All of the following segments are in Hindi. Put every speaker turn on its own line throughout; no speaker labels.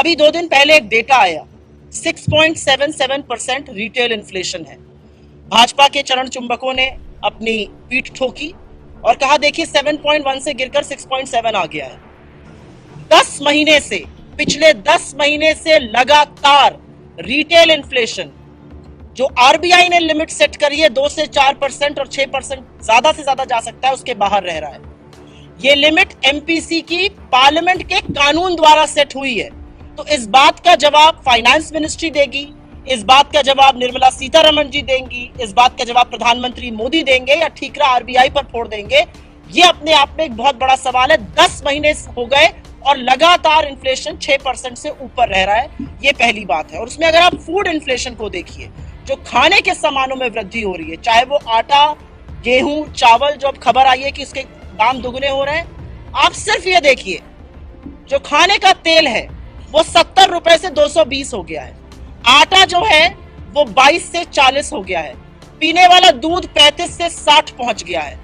अभी 2 दिन पहले एक डेटा आया, 6.77% रिटेल इन्फ्लेशन है। भाजपा के चरण चुंबकों ने अपनी पीठ ठोकी और कहा देखिए 7.1 से गिरकर 6.7 आ गया है। 10 महीने से, पिछले 10 महीने से लगातार रिटेल इन्फ्लेशन, जो आरबीआई ने लिमिट सेट करी है 2 से 4% और 6% ज्यादा से ज्यादा जा सकता है, उसके बाहर रह रहा है। ये लिमिट एमपीसी की पार्लियामेंट के कानून द्वारा सेट हुई है। तो इस बात का जवाब फाइनेंस मिनिस्ट्री देगी, इस बात का जवाब निर्मला सीतारमण जी देंगी, इस बात का जवाब प्रधानमंत्री मोदी देंगे या ठीकरा आरबीआई पर फोड़ देंगे, ये अपने आप में एक बहुत बड़ा सवाल है। 10 महीने हो गए और लगातार इन्फ्लेशन 6% से ऊपर रह रहा है, ये पहली बात है। और उसमें अगर आप फूड इन्फ्लेशन को देखिए, जो खाने के सामानों में वृद्धि हो रही है, चाहे वो आटा, गेहूं, चावल, जो अब खबर आई है कि इसके दाम दुगने हो रहे हैं। आप सिर्फ ये देखिए, जो खाने का तेल है वो 70 रुपए से 220 हो गया है, आटा जो है वो 22 से 40 हो गया है, पीने वाला दूध 35 से 60 पहुंच गया है।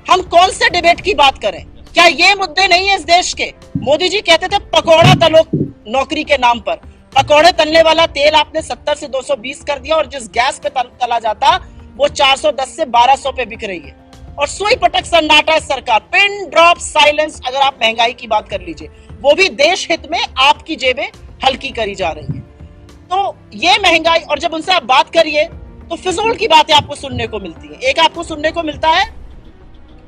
हम कौन से डिबेट की बात करें? क्या ये मुद्दे नहीं है इस देश के? मोदी जी कहते थे पकौड़ा तलो नौकरी के नाम पर, पकौड़े तलने वाला तेल आपने 70 से 220 कर दिया और जिस गैस पे तला जाता वो 410 से 1200 पे बिक रही है। और सुई पटक सन्नाटा है सरकार, पिन ड्रॉप साइलेंस। अगर आप महंगाई की बात कर लीजिए, वो भी देश हित में आपकी जेबें हल्की करी जा रही है। तो ये महंगाई, और जब उनसे आप बात करिए तो फिजूल की बातें आपको सुनने को मिलती है। एक आपको सुनने को मिलता है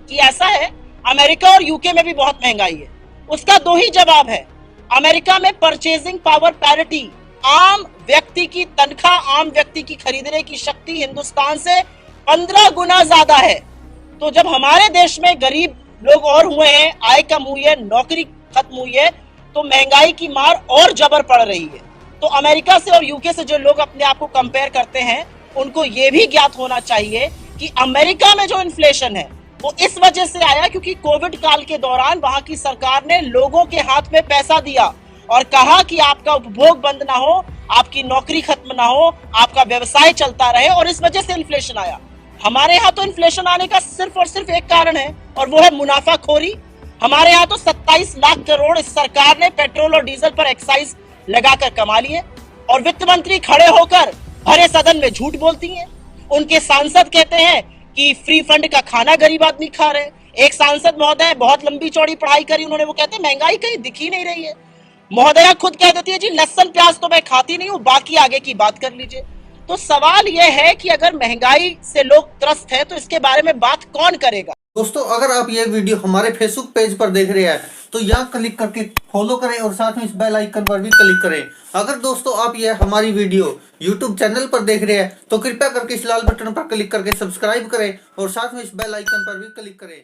कि ऐसा है अमेरिका और यूके में भी बहुत महंगाई है। उसका 2 ही जवाब है। अमेरिका में परचेजिंग पावर पैरिटी, आम व्यक्ति की तनख्वाह, आम व्यक्ति की खरीदने की शक्ति हिंदुस्तान से 15 गुना ज्यादा है। तो जब हमारे देश में गरीब लोग और हुए हैं, आय कम हुई है, नौकरी खत्म हुई है, तो महंगाई की मार और जबर पड़ रही है। तो अमेरिका से और यूके से जो लोग अपने आप को कंपेयर करते हैं, उनको ये भी ज्ञात होना चाहिए कि अमेरिका में जो इन्फ्लेशन है वो इस वजह से आया क्योंकि कोविड काल के दौरान वहां की सरकार ने लोगों के हाथ में पैसा दिया और कहा कि आपका उपभोग बंद ना हो, आपकी नौकरी खत्म ना हो, आपका व्यवसाय चलता रहे, और इस वजह से इन्फ्लेशन आया। हमारे यहाँ तो इन्फ्लेशन आने का सिर्फ और सिर्फ एक कारण है और वो है मुनाफाखोरी। हमारे यहाँ तो 27 लाख करोड़ इस सरकार ने पेट्रोल और डीजल पर एक्साइज लगाकर कमा लिए, और वित्त मंत्री खड़े होकर भरे सदन में झूठ बोलती हैं। उनके सांसद कहते हैं कि फ्री फंड का खाना गरीब आदमी खा रहे हैं। एक सांसद महोदय बहुत लंबी चौड़ी पढ़ाई करी उन्होंने, वो कहते हैं महंगाई कहीं दिख ही नहीं रही है। महोदया खुद कह देती है जी लहसुन प्याज तो मैं खाती नहीं हूँ, बाकी आगे की बात कर लीजिए। तो सवाल यह है कि अगर महंगाई से लोग त्रस्त हैं तो इसके बारे में बात कौन करेगा?
दोस्तों, अगर आप ये वीडियो हमारे फेसबुक पेज पर देख रहे हैं तो यहाँ क्लिक करके फॉलो करें और साथ में इस बेल आइकन पर भी क्लिक करें। अगर दोस्तों आप ये हमारी वीडियो यूट्यूब चैनल पर देख रहे हैं तो कृपया करके इस लाल बटन पर क्लिक करके सब्सक्राइब करें और साथ में इस बेल आइकन पर भी क्लिक करें।